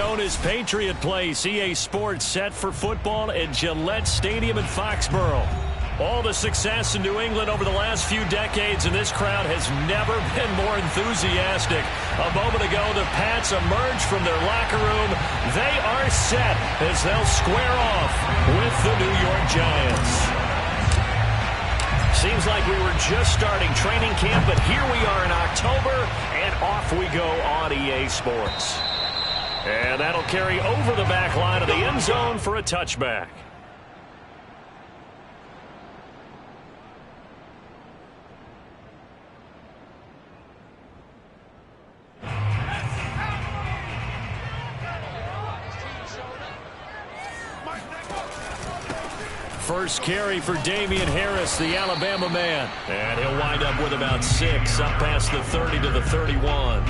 known as Patriot Place, EA Sports set for football at Gillette Stadium in Foxborough. All the success in New England over the last few decades, and this crowd has never been more enthusiastic. A moment ago, the Pats emerged from their locker room. They are set as they'll square off with the New York Giants. Seems like we were just starting training camp, but here we are in October, and off we go on EA Sports. And that'll carry over the back line of the end zone for a touchback. First carry for Damien Harris, the Alabama man. And he'll wind up with about 6, up past the 30 to the 31.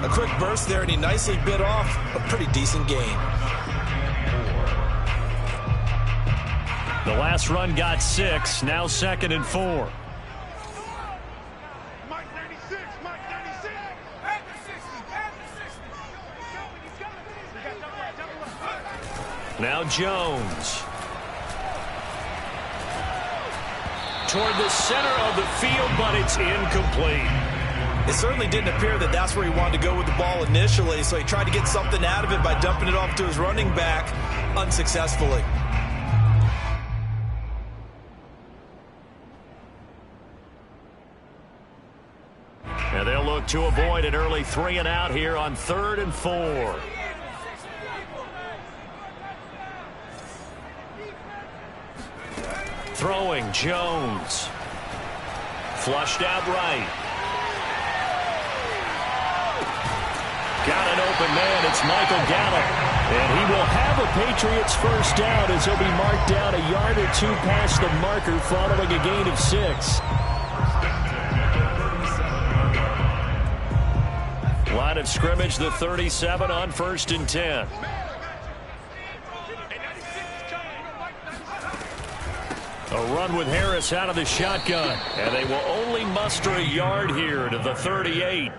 A quick burst there, and he nicely bit off a pretty decent gain. The last run got 6, now 2nd and 4. Now Jones. Toward the center of the field, but it's incomplete. It certainly didn't appear that that's where he wanted to go with the ball initially, so he tried to get something out of it by dumping it off to his running back unsuccessfully. And they'll look to avoid an early 3 and out here on 3rd and 4. Throwing, Jones. Flushed out right. Got an open man. It's Michael Gallup. And he will have a Patriots first down as he'll be marked down a yard or 2 past the marker following a gain of 6. Line of scrimmage, the 37 on 1st and 10. A run with Harris out of the shotgun. And they will only muster a yard here to the 38.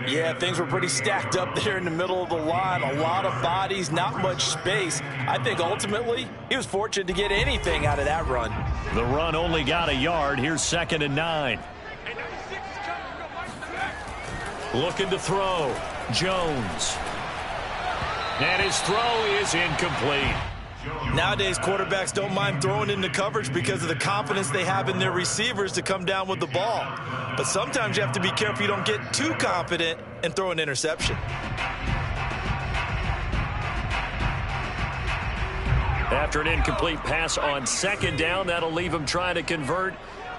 Yeah, things were pretty stacked up there in the middle of the line. A lot of bodies, not much space. I think ultimately he was fortunate to get anything out of that run. The run only got a yard. Here's 2nd and 9. Looking to throw. Jones. And his throw is incomplete. Nowadays, quarterbacks don't mind throwing into coverage because of the confidence they have in their receivers to come down with the ball. But sometimes you have to be careful you don't get too confident and throw an interception. After an incomplete pass on 2nd down, that'll leave him trying to convert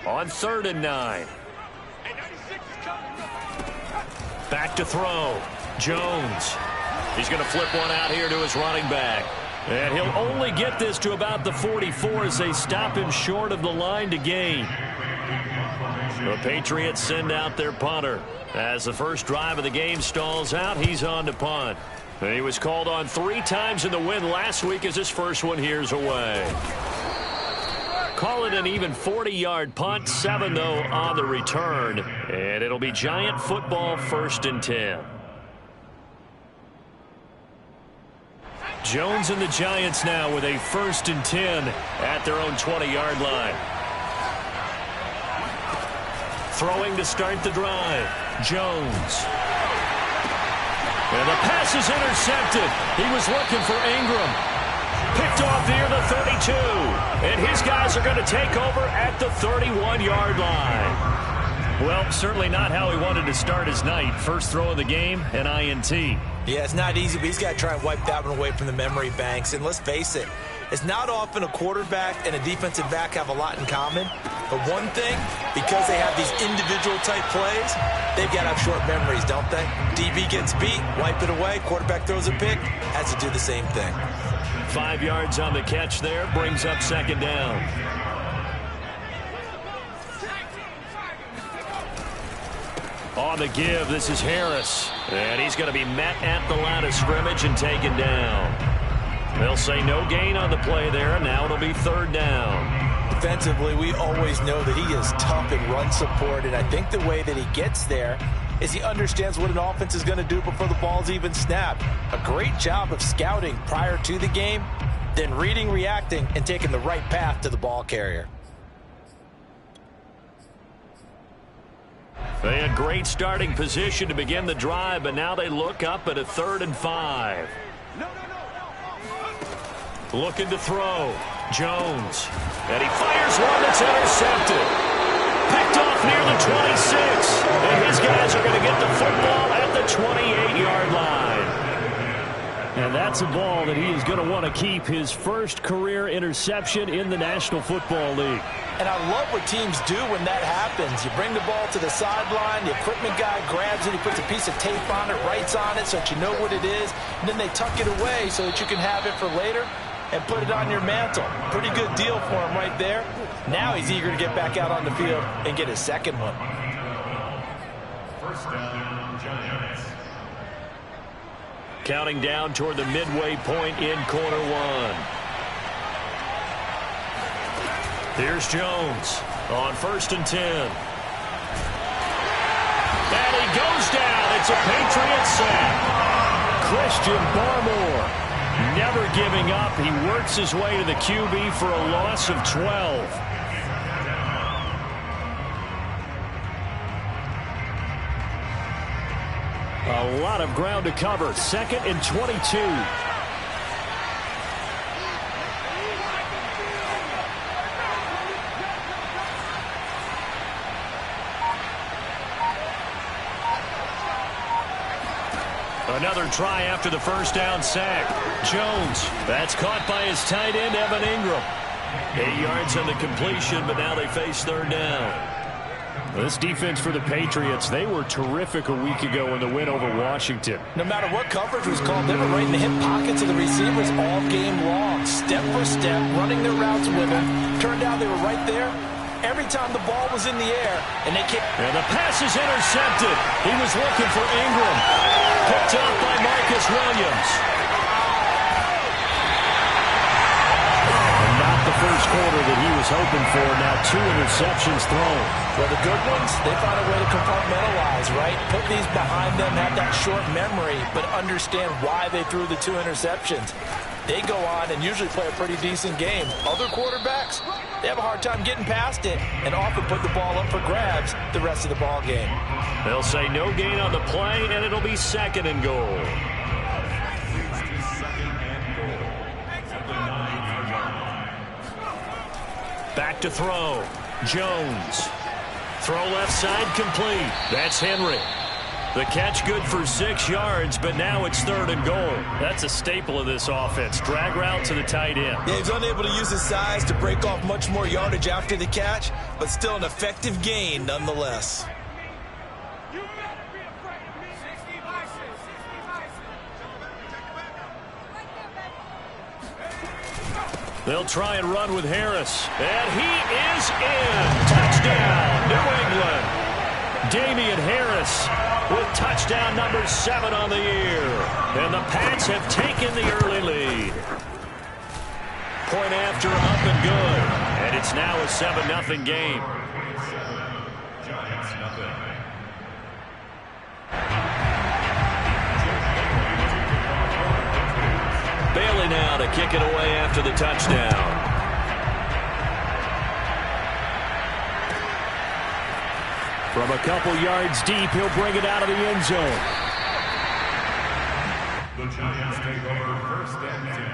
on 3rd and 9. Back to throw. Jones. He's going to flip one out here to his running back. And he'll only get this to about the 44 as they stop him short of the line to gain. The Patriots send out their punter. As the first drive of the game stalls out, he's on to punt. And he was called on 3 times in the win last week as his first one here's away. Call it an even 40-yard punt, 7 though on the return. And it'll be Giant football 1st and 10. Jones and the Giants now with a 1st and 10 at their own 20-yard line. Throwing to start the drive. Jones. And the pass is intercepted. He was looking for Ingram. Picked off near the 32. And his guys are going to take over at the 31-yard line. Well, certainly not how he wanted to start his night. First throw of the game, an INT. Yeah, it's not easy, but he's got to try and wipe that one away from the memory banks. And let's face it, it's not often a quarterback and a defensive back have a lot in common. But one thing, because they have these individual type plays, they've got to have short memories, don't they? DB gets beat, wipe it away. Quarterback throws a pick, has to do the same thing. 5 yards on the catch there, brings up 2nd down. On the give, this is Harris. And he's going to be met at the line of scrimmage and taken down. They'll say no gain on the play there, and now it'll be 3rd down. Defensively, we always know that he is tough in run support, and I think the way that he gets there is he understands what an offense is going to do before the ball's even snapped. A great job of scouting prior to the game, then reading, reacting, and taking the right path to the ball carrier. They had great starting position to begin the drive, but now they look up at a 3rd and 5. Looking to throw. Jones. And he fires one that's intercepted. Picked off near the 26. And his guys are going to get the football at the 28-yard line. And that's a ball that he is going to want to keep, his first career interception in the National Football League. And I love what teams do when that happens. You bring the ball to the sideline, the equipment guy grabs it, he puts a piece of tape on it, writes on it so that you know what it is, and then they tuck it away so that you can have it for later and put it on your mantle. Pretty good deal for him right there. Now he's eager to get back out on the field and get his second one. First down, Giants. Counting down toward the midway point in quarter one. Here's Jones on 1st and 10. And he goes down. It's a Patriot sack. Christian Barmore never giving up. He works his way to the QB for a loss of 12. A lot of ground to cover. 2nd and 22. Another try after the first down sack. Jones. That's caught by his tight end, Evan Ingram. 8 yards on the completion, but now they face 3rd down. This defense for the Patriots, they were terrific a week ago in the win over Washington. No matter what coverage was called, they were right in the hip pockets of the receivers all game long. Step for step, running their routes with them. Turned out they were right there every time the ball was in the air. And the pass is intercepted. He was looking for Ingram. Picked up by Marcus Williams. Not the first quarter that he was hoping for. Now 2 interceptions thrown. Well, the good ones, they found a way to compartmentalize, right? Put these behind them, have that short memory, but understand why they threw the 2 interceptions. They go on and usually play a pretty decent game. Other quarterbacks, they have a hard time getting past it and often put the ball up for grabs the rest of the ball game. They'll say no gain on the play, and it'll be 2nd and goal. Back to throw. Jones. Throw left side complete. That's Henry. The catch good for 6 yards, but now it's 3rd and goal. That's a staple of this offense. Drag route to the tight end. Yeah, he's unable to use his size to break off much more yardage after the catch, but still an effective gain nonetheless. They'll try and run with Harris. And he is in. Touchdown, New England. Damian Harris with touchdown number 7 on the year. And the Pats have taken the early lead. Point after up and good. And it's now a 7-0 game. Giants nothing. Bailey now to kick it away after the touchdown. From a couple yards deep, he'll bring it out of the end zone. The Giants take over 1st and 10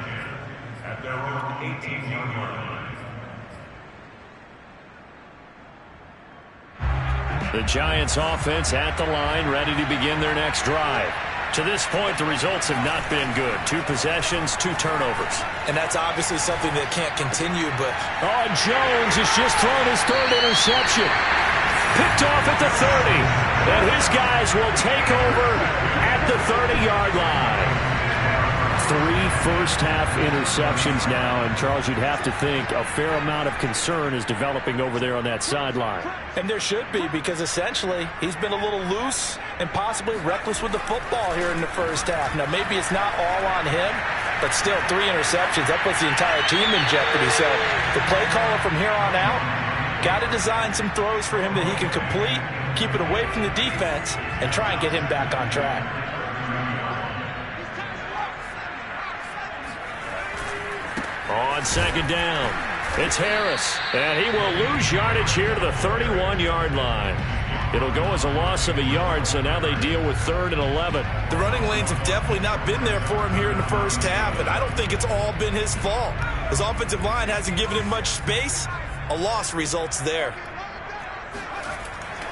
at their own 18-yard line. The Giants offense at the line, ready to begin their next drive. To this point, the results have not been good. 2 possessions, 2 turnovers. And that's obviously something that can't continue, but... Oh, Jones has just thrown his 3rd interception. Picked off at the 30. And his guys will take over at the 30-yard line. 3 first-half interceptions now, and Charles, you'd have to think a fair amount of concern is developing over there on that sideline. And there should be, because essentially he's been a little loose and possibly reckless with the football here in the first half. Now, maybe it's not all on him, but still 3 interceptions. That puts the entire team in jeopardy. So the play caller from here on out got to design some throws for him that he can complete keep it away from the defense, and try and get him back on track. On second down, it's Harris, and he will lose yardage here to the 31-yard line. It'll go as a loss of a yard, so now they deal with 3rd and 11. The running lanes have definitely not been there for him here in the first half, and I don't think it's all been his fault. His offensive line hasn't given him much space. A loss results there.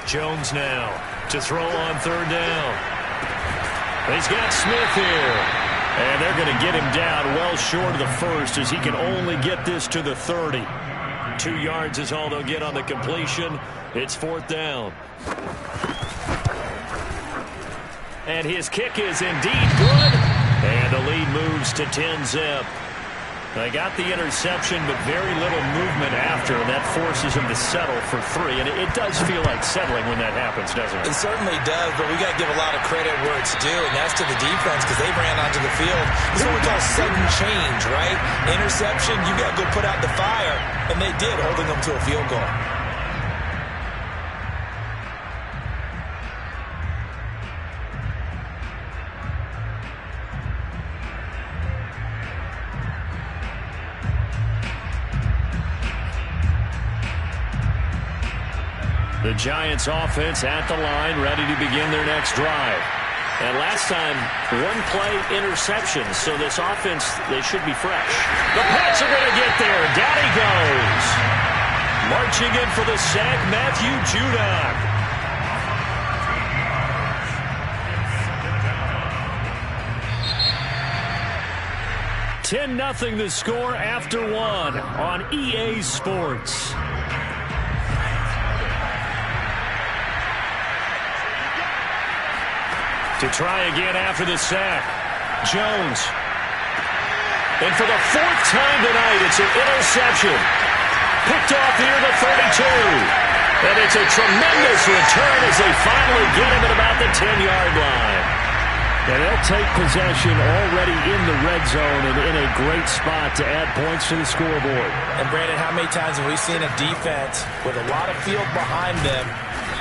Jones now to throw on 3rd down. He's got Smith here. And they're going to get him down well short of the first as he can only get this to the 30. 2 yards is all they'll get on the completion. It's 4th down. And his kick is indeed good. And the lead moves to 10-zip. They got the interception, but very little movement after, and that forces him to settle for 3. And it does feel like settling when that happens, doesn't it? It certainly does, but we got to give a lot of credit where it's due, and that's to the defense because they ran onto the field. This is what we call sudden change, right? Interception, you got to go put out the fire, and they did, holding them to a field goal. The Giants offense at the line, ready to begin their next drive. And last time, 1-play interception, so this offense, they should be fresh. The Pats are going to get there. Down he goes. Marching in for the sack, Matthew Judon. 10-0 the score after 1 on EA Sports. To try again after the sack. Jones. And for the 4th time tonight, it's an interception. Picked off near the 32. And it's a tremendous return as they finally get him at about the 10-yard line. And they'll take possession already in the red zone and in a great spot to add points to the scoreboard. And Brandon, how many times have we seen a defense with a lot of field behind them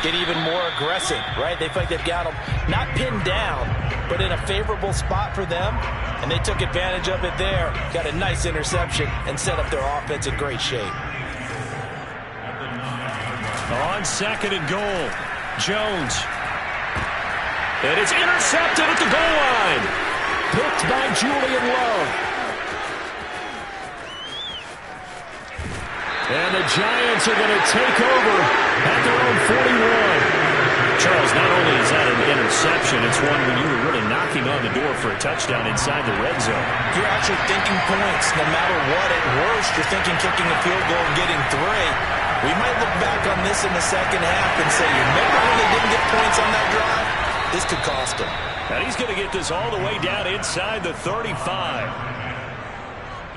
get even more aggressive, right? They feel like they've got them not pinned down, but in a favorable spot for them, and they took advantage of it there. Got a nice interception and set up their offense in great shape. On 2nd and goal, Jones. And it's intercepted at the goal line. Picked by Julian Love. And the Giants are going to take over at their own 41. Charles, not only is that an interception, it's one when you were really knocking on the door for a touchdown inside the red zone. You're actually thinking points no matter what. At worst, you're thinking kicking a field goal and getting 3. We might look back on this in the second half and say, you remember when they didn't get points on that drive? This could cost him. And he's going to get this all the way down inside the 35.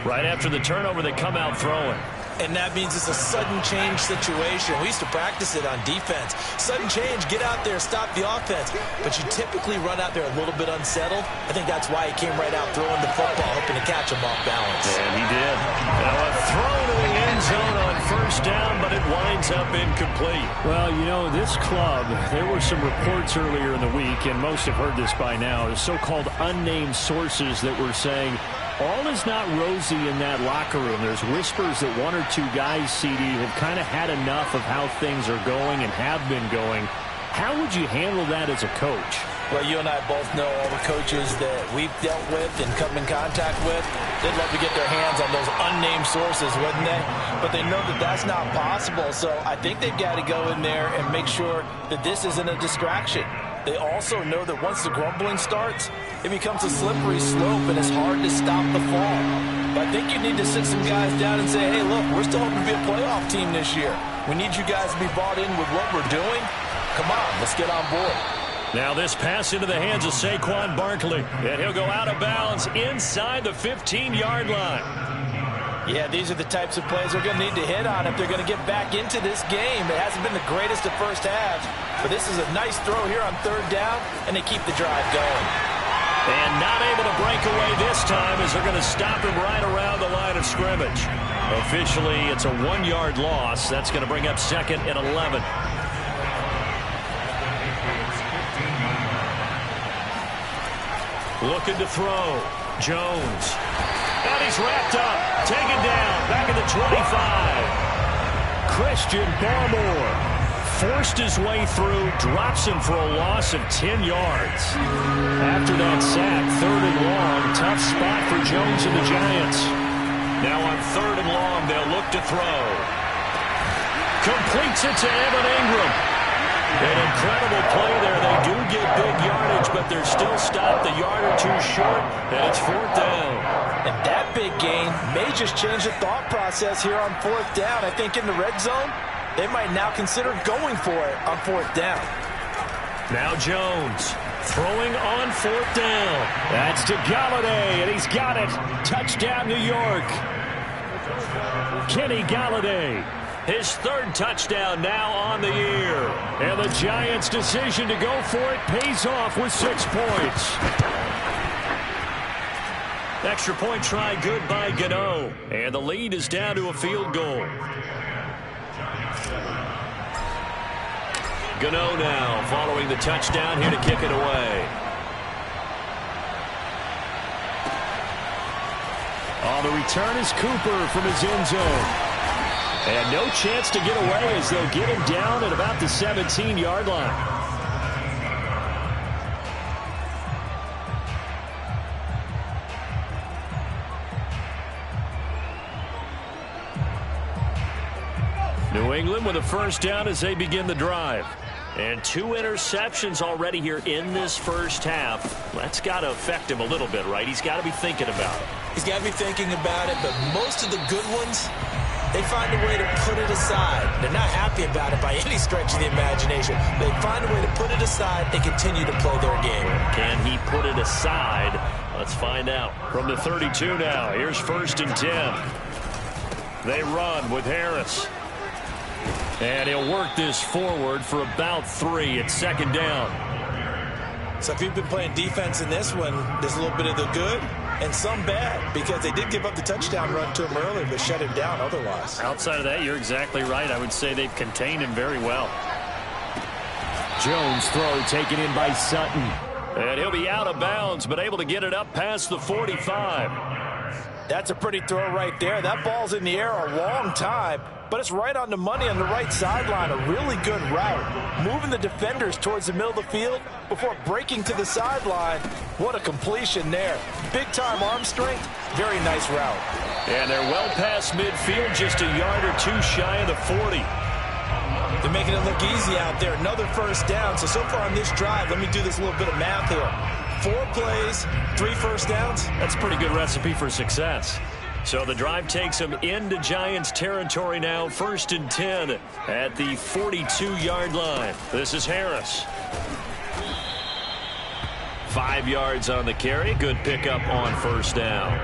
Right after the turnover, they come out throwing. And that means it's a sudden change situation. We used to practice it on defense. Sudden change, get out there, stop the offense. But you typically run out there a little bit unsettled. I think that's why he came right out throwing the football, hoping to catch him off balance. And he did. Now a throw to the end zone on 1st down, but it winds up incomplete. Well, you know, this club, there were some reports earlier in the week, and most have heard this by now, the so-called unnamed sources that were saying, all is not rosy in that locker room. There's whispers that 1 or 2 guys, CD, have kind of had enough of how things are going and have been going. How would you handle that as a coach? Well, you and I both know all the coaches that we've dealt with and come in contact with. They'd love to get their hands on those unnamed sources, wouldn't they? But they know that that's not possible. So I think they've got to go in there and make sure that this isn't a distraction. They also know that once the grumbling starts, it becomes a slippery slope and it's hard to stop the fall. But I think you need to sit some guys down and say, hey, look, we're still hoping to be a playoff team this year. We need you guys to be bought in with what we're doing. Come on, let's get on board. Now this pass into the hands of Saquon Barkley. And he'll go out of bounds inside the 15-yard line. Yeah, these are the types of plays they're going to need to hit on if they're going to get back into this game. It hasn't been the greatest of first halves, but this is a nice throw here on 3rd down, and they keep the drive going. And not able to break away this time as they're going to stop him right around the line of scrimmage. Officially, it's a 1-yard loss. That's going to bring up 2nd and 11. Looking to throw. Jones. And he's wrapped up. Taken down. Back at the 25. Christian Barmore forced his way through. Drops him for a loss of 10 yards. After that sack, 3rd and long. Tough spot for Jones and the Giants. Now on 3rd and long, they'll look to throw. Completes it to Evan Ingram. An incredible play there. They do get big yardage, but they're still stopped a yard or two short, and it's 4th down. And that big gain may just change the thought process here on 4th down. I think in the red zone, they might now consider going for it on 4th down. Now Jones throwing on 4th down. That's to Galladay, and he's got it. Touchdown, New York. Kenny Galladay. His 3rd touchdown now on the year. And the Giants' decision to go for it pays off with 6 points. Extra point try good by Gano. And the lead is down to a field goal. Gano now following the touchdown here to kick it away. On the return is Cooper from his end zone. And no chance to get away as they'll get him down at about the 17-yard line. New England with a 1st down as they begin the drive. And 2 interceptions already here in this first half. That's got to affect him a little bit, right? He's got to be thinking about it. He's got to be thinking about it, but most of the good ones, they find a way to put it aside. They're not happy about it by any stretch of the imagination. They find a way to put it aside and continue to play their game. Can he put it aside? Let's find out. From the 32 now, here's 1st and 10. They run with Harris. And he'll work this forward for about 3 at 2nd down. So if you've been playing defense in this one, there's a little bit of the good and some bad, because they did give up the touchdown run to him earlier, but shut him down otherwise. Outside of that, you're exactly right. I would say they've contained him very well. Jones throw taken in by Sutton. And he'll be out of bounds, but able to get it up past the 45. That's a pretty throw right there. That ball's in the air a long time, but it's right on the money on the right sideline. A really good route. Moving the defenders towards the middle of the field before breaking to the sideline. What a completion there. Big-time arm strength. Very nice route. And they're well past midfield, just a yard or 2 shy of the 40. They're making it look easy out there. Another 1st down. So far on this drive, let me do this little bit of math here. 4 plays, 3 1st downs. That's a pretty good recipe for success. So the drive takes them into Giants territory now. 1st and 10 at the 42-yard line. This is Harris. 5 yards on the carry. Good pickup on 1st down.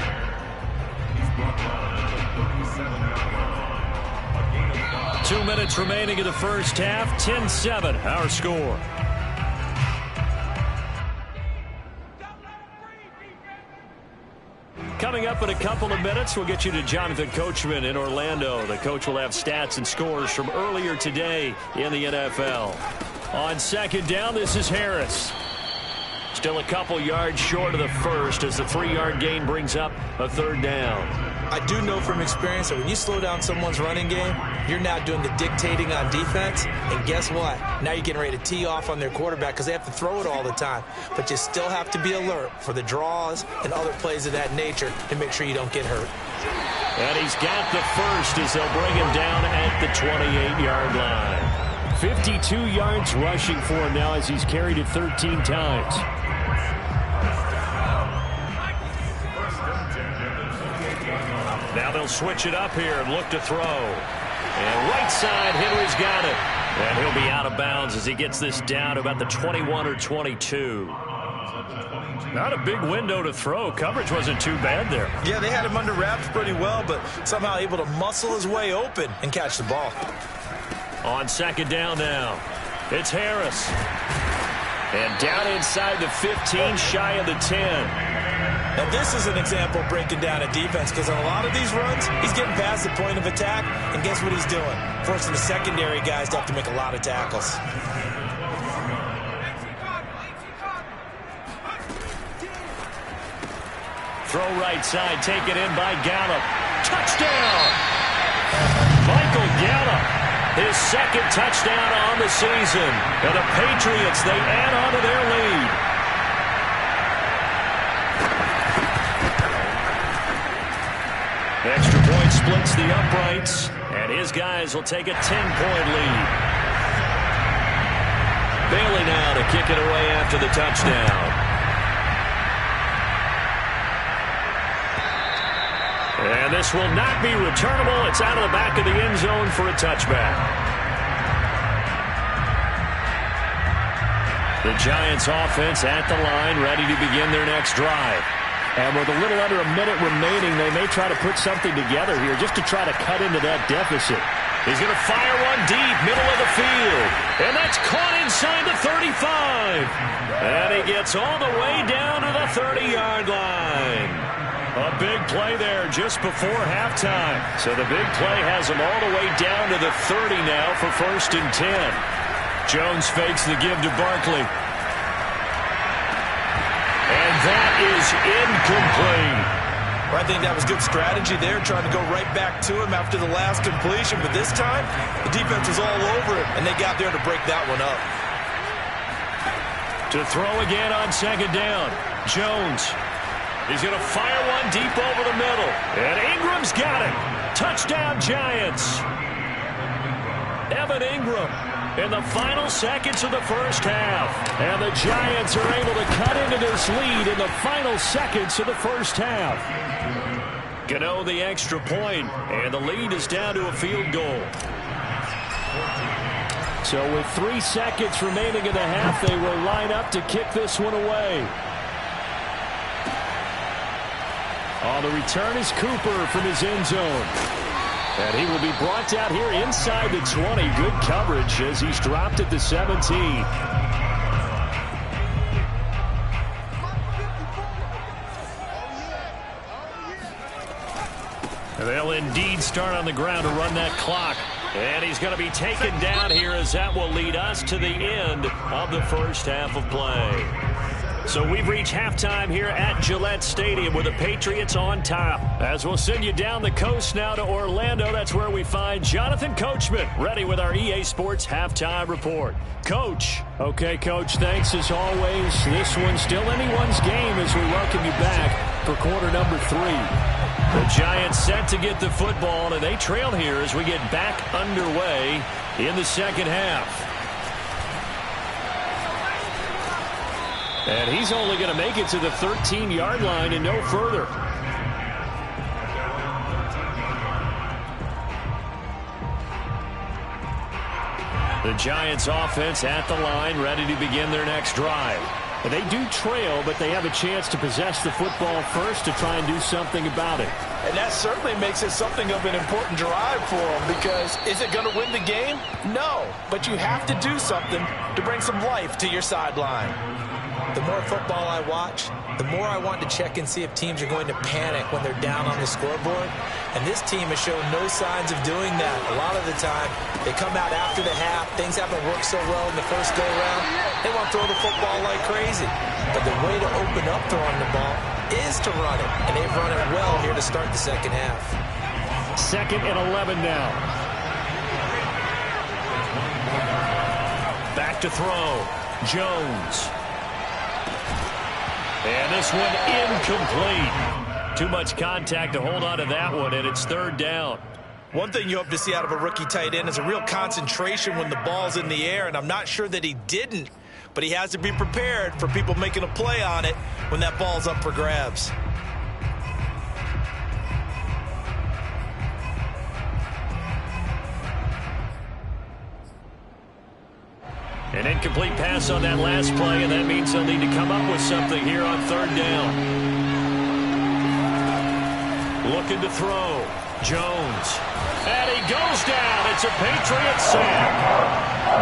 Two minutes remaining in the first half. 10-7, our score. Coming up in a couple of minutes, we'll get you to Jonathan Coachman in Orlando. The coach will have stats and scores from earlier today in the NFL. On 2nd down, this is Harris. Still a couple yards short of the first as the 3-yard gain brings up a 3rd down. I do know from experience that when you slow down someone's running game, you're now doing the dictating on defense. And guess what? Now you're getting ready to tee off on their quarterback because they have to throw it all the time. But you still have to be alert for the draws and other plays of that nature to make sure you don't get hurt. And he's got the first as they'll bring him down at the 28-yard line. 52 yards rushing for him now as he's carried it 13 times. Now they'll switch it up here and look to throw. And right side, Henry's got it. And he'll be out of bounds as he gets this down to about the 21 or 22. Not a big window to throw. Coverage wasn't too bad there. Yeah, they had him under wraps pretty well, but somehow able to muscle his way open and catch the ball. On 2nd down now, it's Harris. And down inside the 15, shy of the 10. Now, this is an example of breaking down a defense because on a lot of these runs, he's getting past the point of attack, and guess what he's doing? Forcing the secondary guys to have to make a lot of tackles. Throw right side, taken in by Gallup. Touchdown! Michael Gallup, his second touchdown on the season. And the Patriots, they add on to their lead. Extra point splits the uprights, and his guys will take a 10-point lead. Bailey now to kick it away after the touchdown. And this will not be returnable. It's out of the back of the end zone for a touchback. The Giants offense at the line, ready to begin their next drive. And with a little under a minute remaining, they may try to put something together here just to try to cut into that deficit. He's going to fire one deep, middle of the field. And that's caught inside the 35. And he gets all the way down to the 30-yard line. A big play there just before halftime. So the big play has him all the way down to the 30 now for 1st and 10. Jones fakes the give to Barkley. And that is incomplete. Well, I think that was good strategy there, trying to go right back to him after the last completion. But this time, the defense was all over it, and they got there to break that one up. To throw again on 2nd down. Jones. He's going to fire one deep over the middle. And Ingram's got it. Touchdown, Giants. Evan Ingram in the final seconds of the first half. And the Giants are able to cut into this lead in the final seconds of the first half. Gano the extra point, and the lead is down to a field goal. So with 3 seconds remaining in the half, they will line up to kick this one away. On the return is Cooper from his end zone. And he will be brought down here inside the 20. Good coverage as he's dropped at the 17. And they'll indeed start on the ground to run that clock. And he's going to be taken down here as that will lead us to the end of the first half of play. So we've reached halftime here at Gillette Stadium with the Patriots on top. As we'll send you down the coast now to Orlando, that's where we find Jonathan Coachman ready with our EA Sports Halftime Report. Coach. Okay, Coach, thanks as always. This one's still anyone's game as we welcome you back for quarter number 3. The Giants set to get the football, and they trail here as we get back underway in the second half. And he's only going to make it to the 13-yard line and no further. The Giants offense at the line, ready to begin their next drive. And they do trail, but they have a chance to possess the football first to try and do something about it. And that certainly makes it something of an important drive for them, because is it going to win the game? No, but you have to do something to bring some life to your sideline. The more football I watch, the more I want to check and see if teams are going to panic when they're down on the scoreboard. And this team has shown no signs of doing that. A lot of the time, they come out after the half. Things haven't worked so well in the first go-round. They want to throw the football like crazy. But the way to open up throwing the ball is to run it. And they've run it well here to start the second half. 2nd and 11 now. Back to throw. Jones. And this one incomplete. Too much contact to hold on to that one, and it's 3rd down. One thing you hope to see out of a rookie tight end is a real concentration when the ball's in the air, and I'm not sure that he didn't, but he has to be prepared for people making a play on it when that ball's up for grabs. An incomplete pass on that last play, and that means they'll need to come up with something here on 3rd down. Looking to throw. Jones. And he goes down. It's a Patriot sack.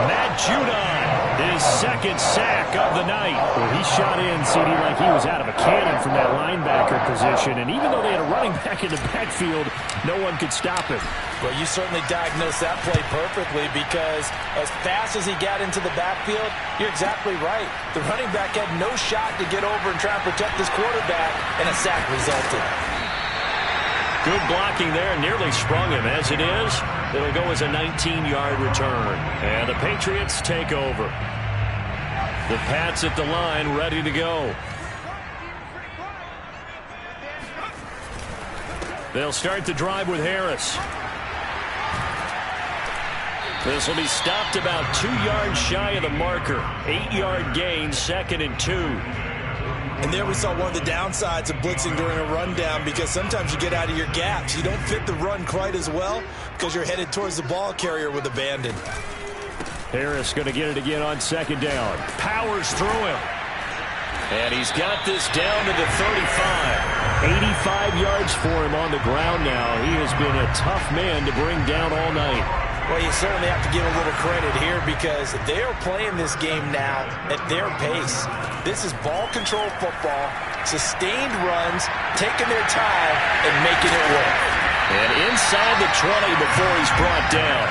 Matt Judon His second sack of the night. Well, he shot in, CD, like he was out of a cannon from that linebacker position. And even though they had a running back in the backfield, no one could stop him. Well, you certainly diagnosed that play perfectly because as fast as he got into the backfield, you're exactly right. The running back had no shot to get over and try and protect his quarterback, and a sack resulted. Good blocking there, nearly sprung him. As it is, it'll go as a 19-yard return. And the Patriots take over. The Pats at the line, ready to go. They'll start the drive with Harris. This will be stopped about 2 yards shy of the marker. 8-yard gain, 2nd and 2. And there we saw one of the downsides of blitzing during a rundown because sometimes you get out of your gaps. You don't fit the run quite as well because you're headed towards the ball carrier with abandon. Harris going to get it again on 2nd down. Powers through him. And he's got this down to the 35. 85 yards for him on the ground now. He has been a tough man to bring down all night. Well, you certainly have to give a little credit here because they are playing this game now at their pace. This is ball control football, sustained runs, taking their time, and making it work. And inside the 20 before he's brought down.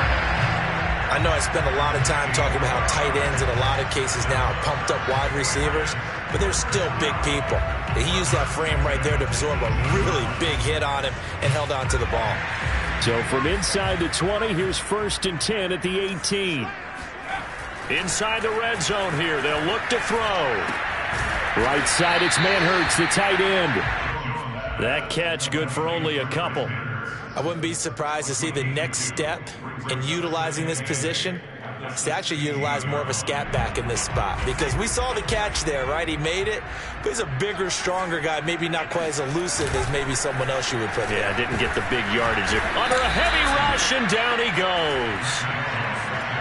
I know I spend a lot of time talking about how tight ends in a lot of cases now are pumped up wide receivers, but they're still big people. He used that frame right there to absorb a really big hit on him and held on to the ball. So from inside the 20, here's 1st and 10 at the 18. Inside the red zone here, they'll look to throw. Right side, it's Manhertz, the tight end. That catch good for only a couple. I wouldn't be surprised to see the next step in utilizing this position is to actually utilize more of a scat back in this spot because we saw the catch there, right? He made it, but he's a bigger, stronger guy, maybe not quite as elusive as maybe someone else you would put there. Yeah, didn't get the big yardage. Under a heavy rush, and down he goes.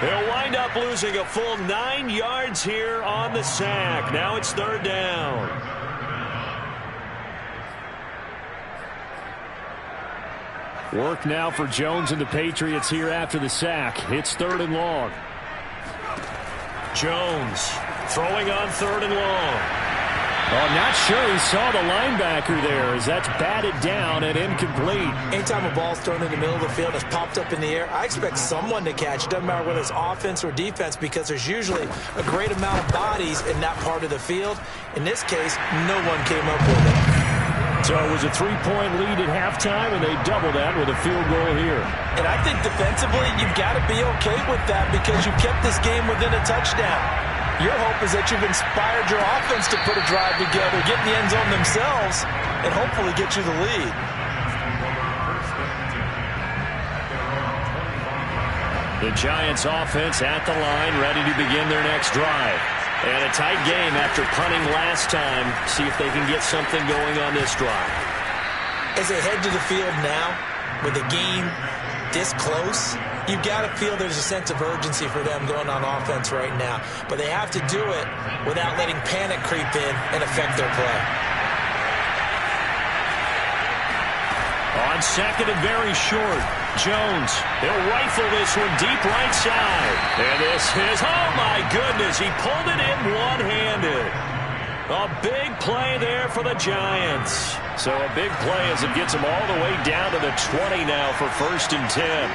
They'll wind up losing a full 9 yards here on the sack. Now it's 3rd down. Work now for Jones and the Patriots here after the sack. It's 3rd and long. Jones throwing on 3rd and long. Oh, I'm not sure he saw the linebacker there as that's batted down and incomplete. Anytime a ball's thrown in the middle of the field and it's popped up in the air, I expect someone to catch it. Doesn't matter whether it's offense or defense because there's usually a great amount of bodies in that part of the field. In this case, no one came up with it. So it was a 3-point lead at halftime, and they double that with a field goal here. And I think defensively, you've got to be okay with that because you kept this game within a touchdown. Your hope is that you've inspired your offense to put a drive together, get in the end zone themselves, and hopefully get you the lead. The Giants offense at the line, ready to begin their next drive. And a tight game after punting last time. See if they can get something going on this drive. As they head to the field now, with the game this close, you've got to feel there's a sense of urgency for them going on offense right now. But they have to do it without letting panic creep in and affect their play. On 2nd and very short, Jones, he'll rifle this one deep right side. And this is, oh my goodness, he pulled it in one-handed. A big play there for the Giants. So a big play as it gets them all the way down to the 20 now for 1st and 10.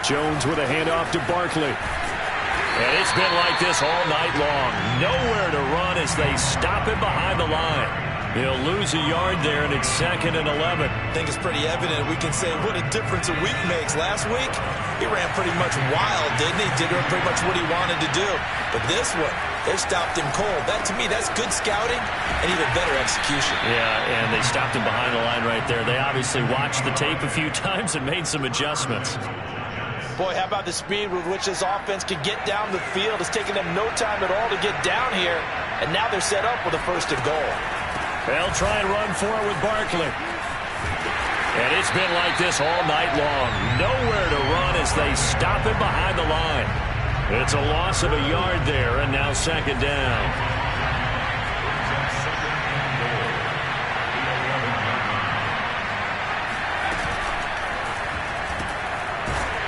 Jones with a handoff to Barkley. And it's been like this all night long. Nowhere to run as they stop him behind the line. He'll lose a yard there, and it's 2nd and 11. I think it's pretty evident. We can say what a difference a week makes. Last week, he ran pretty much wild, didn't he? Did pretty much what he wanted to do. But this one, they stopped him cold. That, to me, that's good scouting and even better execution. Yeah, and they stopped him behind the line right there. They obviously watched the tape a few times and made some adjustments. Boy, how about the speed with which this offense could get down the field? It's taken them no time at all to get down here, and now they're set up with a 1st and goal. They'll try and run for it with Barkley. And it's been like this all night long. Nowhere to run as they stop him behind the line. It's a loss of a yard there, and now 2nd down.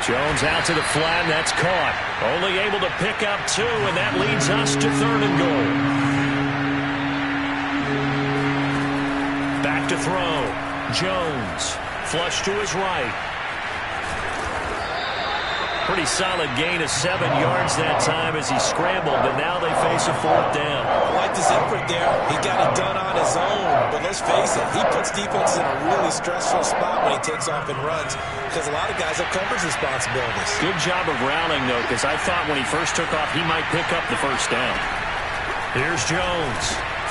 Jones out to the flat, and that's caught. Only able to pick up 2, and that leads us to 3rd and goal. Back to throw. Jones, flush to his right. Pretty solid gain of 7 yards that time as he scrambled, but now they face a 4th down. I like this effort there. He got it done on his own, but let's face it, he puts defenses in a really stressful spot when he takes off and runs because a lot of guys have coverage responsibilities. Good job of rallying, though, because I thought when he first took off, he might pick up the 1st down. Here's Jones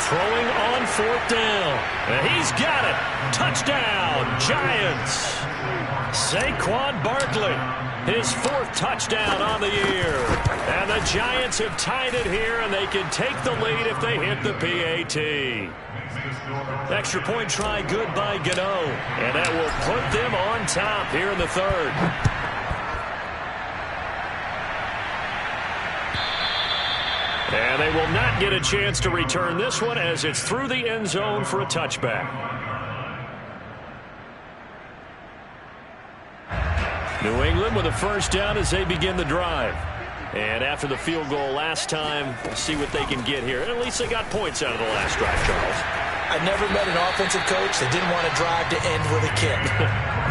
throwing on 4th down, and he's got it. Touchdown, Giants. Saquon Barkley. His 4th touchdown on the year. And the Giants have tied it here, and they can take the lead if they hit the PAT. Extra point try good by Gano. And that will put them on top here in the 3rd. And they will not get a chance to return this one as it's through the end zone for a touchback. New England with a 1st down as they begin the drive. And after the field goal last time, we'll see what they can get here. And at least they got points out of the last drive, Charles. I never met an offensive coach that didn't want to drive to end with a kick.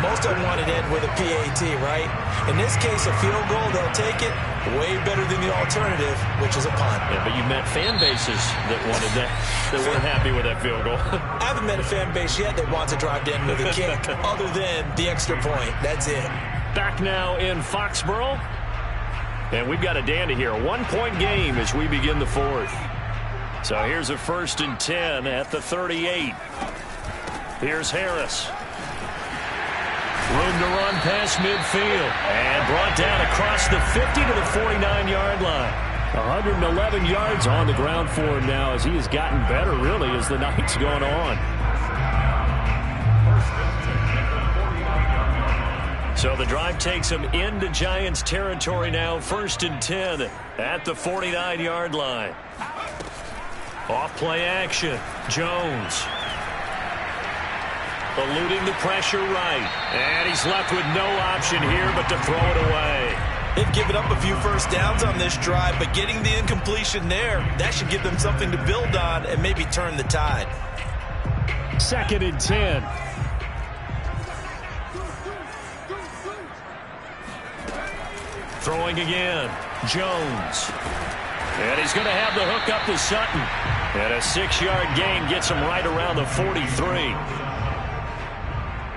Most of them wanted to end with a PAT, right? In this case, a field goal, they'll take it. Way better than the alternative, which is a punt. Yeah, but you met fan bases that wanted that, that weren't happy with that field goal. I haven't met a fan base yet that wants to drive to end with a kick, other than the extra point. That's it. Back now in Foxborough. And we've got a dandy here. A 1-point game as we begin the 4th. So here's a 1st and 10 at the 38. Here's Harris. Room to run past midfield. And brought down across the 50 to the 49-yard line. 111 yards on the ground for him now as he has gotten better, really, as the night's gone on. So the drive takes him into Giants territory now. 1st and 10 at the 49-yard line. Off play action. Jones. Eluding the pressure right. And he's left with no option here but to throw it away. They've given up a few 1st downs on this drive, but getting the incompletion there, that should give them something to build on and maybe turn the tide. 2nd and 10. Throwing again. Jones. And he's going to have the hook up to Sutton. And a 6-yard gain gets him right around the 43.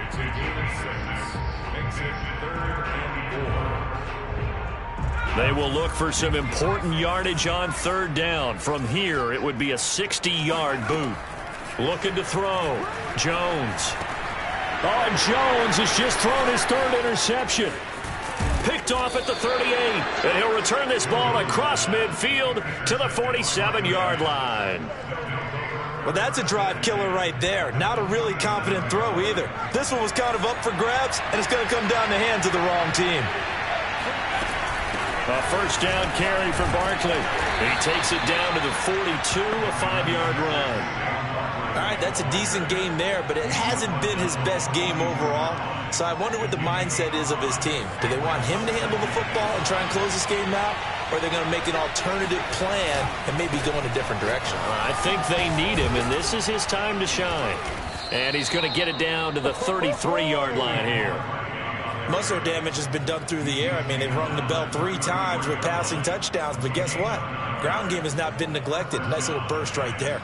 It's a gain of 6. Makes it 3rd and 4. They will look for some important yardage on 3rd down. From here, it would be a 60-yard boot. Looking to throw. Jones. Oh, and Jones has just thrown his 3rd interception. Picked off at the 38, and he'll return this ball across midfield to the 47-yard line. Well, that's a drive killer right there. Not a really confident throw either. This one was kind of up for grabs, and it's going to come down the hands of the wrong team. A 1st down carry for Barkley. He takes it down to the 42, a 5-yard run. All right, that's a decent game there, but it hasn't been his best game overall. So I wonder what the mindset is of his team. Do they want him to handle the football and try and close this game out? Or are they going to make an alternative plan and maybe go in a different direction? I think they need him, and this is his time to shine. And he's going to get it down to the 33-yard line here. Most of their damage has been done through the air. I mean, they've rung the bell 3 times with passing touchdowns, but guess what? Ground game has not been neglected. Nice little burst right there.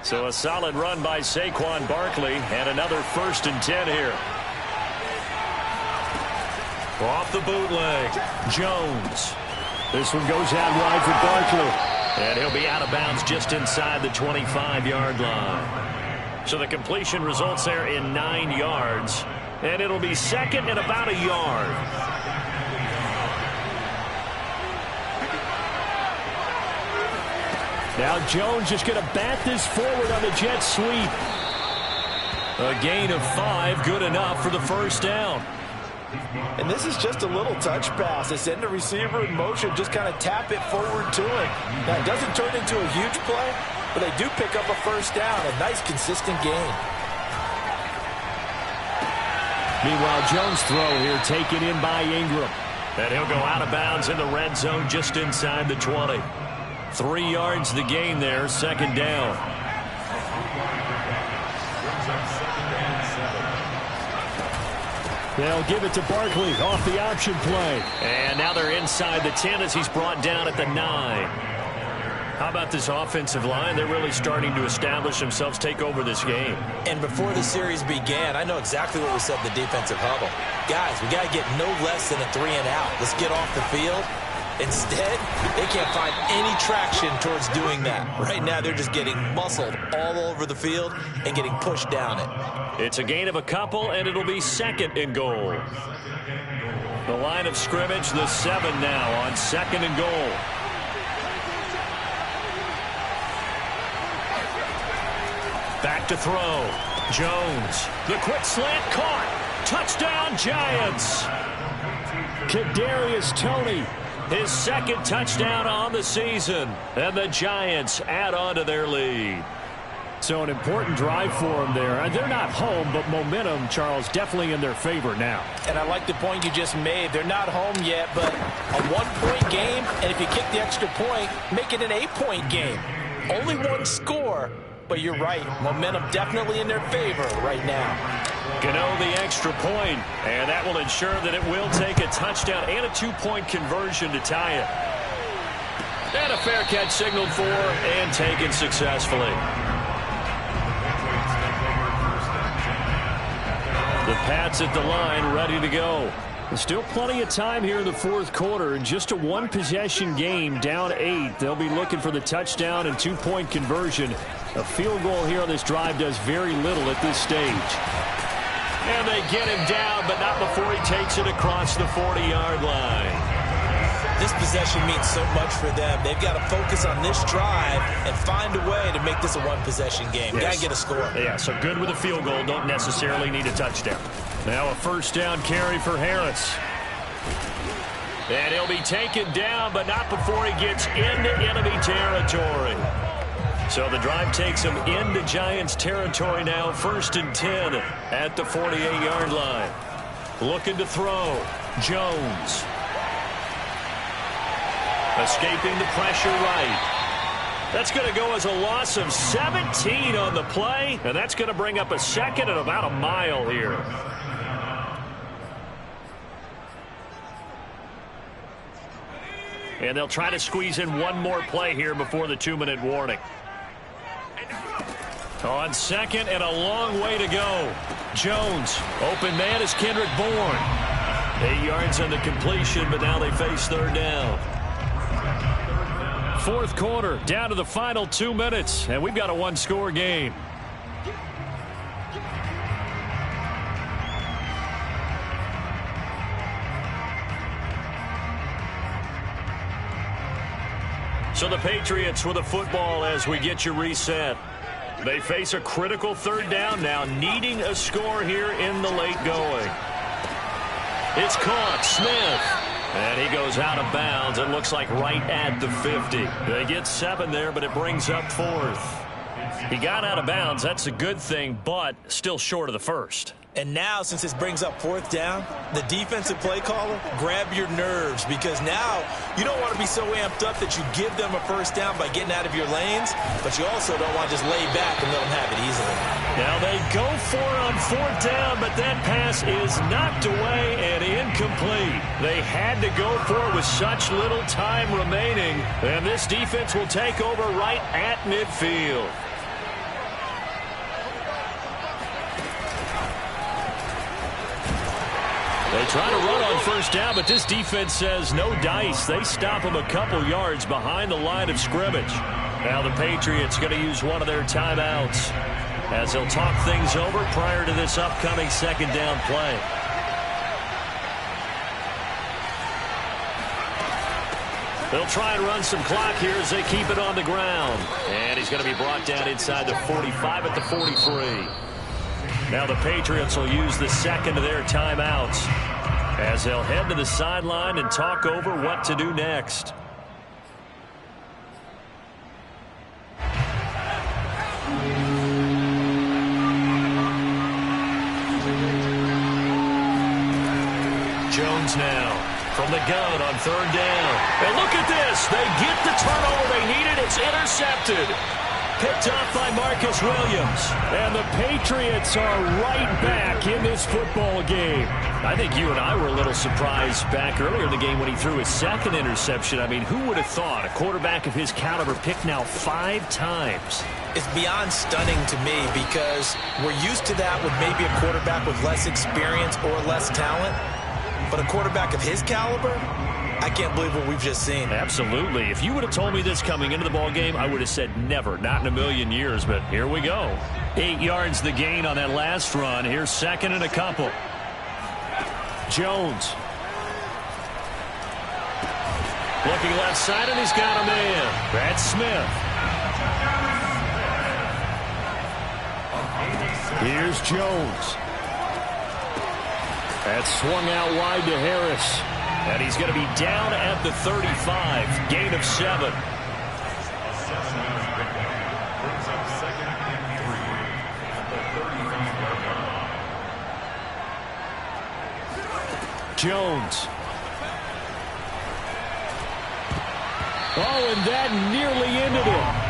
So a solid run by Saquon Barkley, and another 1st and 10 here. Off the bootleg, Jones. This one goes out wide for Barkley. And he'll be out of bounds just inside the 25-yard line. So the completion results there in 9 yards. And it'll be 2nd and about a yard. Now Jones just going to bat this forward on the jet sweep. A gain of 5, good enough for the 1st down. And this is just a little touch pass. They send the receiver in motion, just kind of tap it forward to him. Now, it doesn't turn into a huge play, but they do pick up a 1st down. A nice, consistent gain. Meanwhile, Jones' throw here taken in by Ingram. And he'll go out of bounds in the red zone just inside the 20. 3 yards the gain there, second down. They'll give it to Barkley off the option play. And now they're inside the 10 as he's brought down at the 9. How about this offensive line? They're really starting to establish themselves, take over this game. And before the series began, I know exactly what we said in the defensive huddle. Guys, we got to get no less than a 3 and out. Let's get off the field. Instead, they can't find any traction towards doing that. Right now, they're just getting muscled all over the field and getting pushed down it. It's a gain of a couple, and it'll be second and goal. The line of scrimmage, the 7 now on second and goal. Back to throw. Jones. The quick slant caught. Touchdown, Giants. Kadarius Toney. His second touchdown on the season. And the Giants add on to their lead. So an important drive for them there. They're not home, but momentum, Charles, definitely in their favor now. And I like the point you just made. They're not home yet, but a 1-point game, and if you kick the extra point, make it an 8-point game. Only one score. But you're right, momentum definitely in their favor right now. Gano the extra point, and that will ensure that it will take a touchdown and a 2-point conversion to tie it. And a fair catch signaled for and taken successfully. The Pats at the line ready to go. There's still plenty of time here in the fourth quarter. In just a 1-possession game, down 8. They'll be looking for the touchdown and 2-point conversion. A field goal here on this drive does very little at this stage. And they get him down, but not before he takes it across the 40-yard line. This possession means so much for them. They've got to focus on this drive and find a way to make this a 1-possession game. Yes. Got to get a score. Yeah, so good with a field goal. Don't necessarily need a touchdown. Now a first down carry for Harris. And he'll be taken down, but not before he gets into enemy territory. So the drive takes him into Giants territory now. 1st and 10 at the 48-yard line. Looking to throw. Jones. Escaping the pressure right. That's going to go as a loss of 17 on the play. And that's going to bring up a second and about a mile here. And they'll try to squeeze in one more play here before the 2-minute warning. On second and a long way to go. Jones, open man is Kendrick Bourne. 8 yards on the completion, but now they face third down. Fourth quarter, down to the final 2 minutes, and we've got a 1-score game. So the Patriots with a football as we get you reset. They face a critical third down now, needing a score here in the late going. It's caught, Smith. And he goes out of bounds. It looks like right at the 50. They get 7 there, but it brings up 4th. He got out of bounds. That's a good thing, but still short of the first. And now, since this brings up 4th down, the defensive play caller, grab your nerves, because now you don't want to be so amped up that you give them a first down by getting out of your lanes, but you also don't want to just lay back and let them have it easily. Now they go for it on 4th down, but that pass is knocked away and incomplete. They had to go for it with such little time remaining, and this defense will take over right at midfield. They try to run on first down, but this defense says no dice. They stop them a couple yards behind the line of scrimmage. Now the Patriots going to use one of their timeouts as they'll talk things over prior to this upcoming second down play. They'll try and run some clock here as they keep it on the ground. And he's going to be brought down inside the 45 at the 43. Now the Patriots will use the second of their timeouts as they'll head to the sideline and talk over what to do next. Jones now from the gun on third down. And look at this. They get the turnover they needed. It's intercepted. Picked off by Marcus Williams. And the Patriots are right back in this football game. I think you and I were a little surprised back earlier in the game when he threw his second interception. I mean, who would have thought a quarterback of his caliber picked now 5 times? It's beyond stunning to me because we're used to that with maybe a quarterback with less experience or less talent. But a quarterback of his caliber, I can't believe what we've just seen. Absolutely. If you would have told me this coming into the ball game, I would have said never, not in a million years. But here we go. 8 yards the gain on that last run. Here's second and a couple. Jones. Looking left side, and he's got a man. That's Smith. Here's Jones. That's swung out wide to Harris. And he's going to be down at the 35. Gain of 7. Jones. Oh, and that nearly ended it.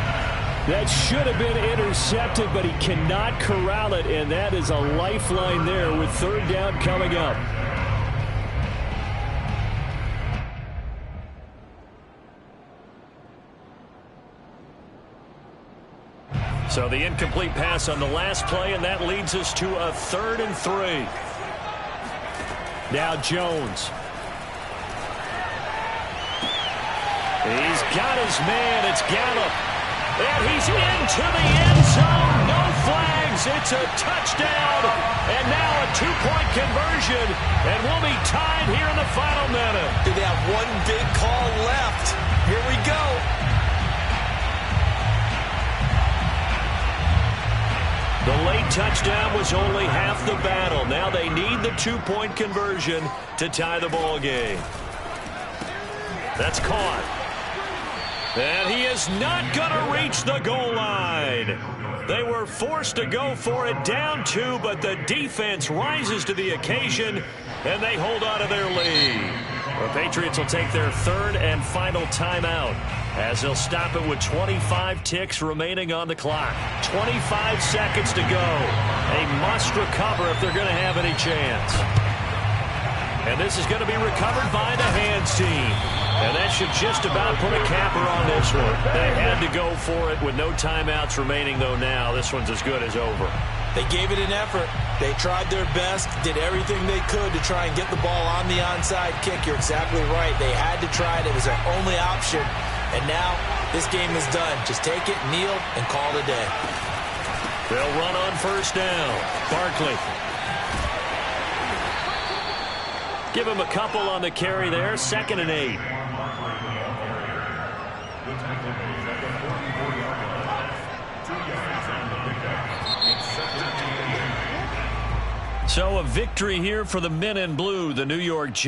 That should have been intercepted, but he cannot corral it, and that is a lifeline there with third down coming up. So the incomplete pass on the last play, and that leads us to a 3rd and 3. Now Jones. He's got his man. It's Gallup. And he's into the end zone. No flags. It's a touchdown. And now a 2-point conversion. And we'll be tied here in the final minute. Do they have one big call left? Here we go. The late touchdown was only half the battle. Now they need the 2-point conversion to tie the ball game. That's caught. And he is not going to reach the goal line. They were forced to go for it, down 2, but the defense rises to the occasion, and they hold on to their lead. The Patriots will take their 3rd and final timeout as they'll stop it with 25 ticks remaining on the clock. 25 seconds to go. A must recover if they're going to have any chance. And this is going to be recovered by the hands team. And that should just about put a capper on this one. They had to go for it with no timeouts remaining, though now this one's as good as over. They gave it an effort. They tried their best, did everything they could to try and get the ball on the onside kick. You're exactly right. They had to try it. It was their only option. And now this game is done. Just take it, kneel, and call it a day. They'll run on first down. Barkley. Give him a couple on the carry there. 2nd and 8. So a victory here for the men in blue, the New York Giants.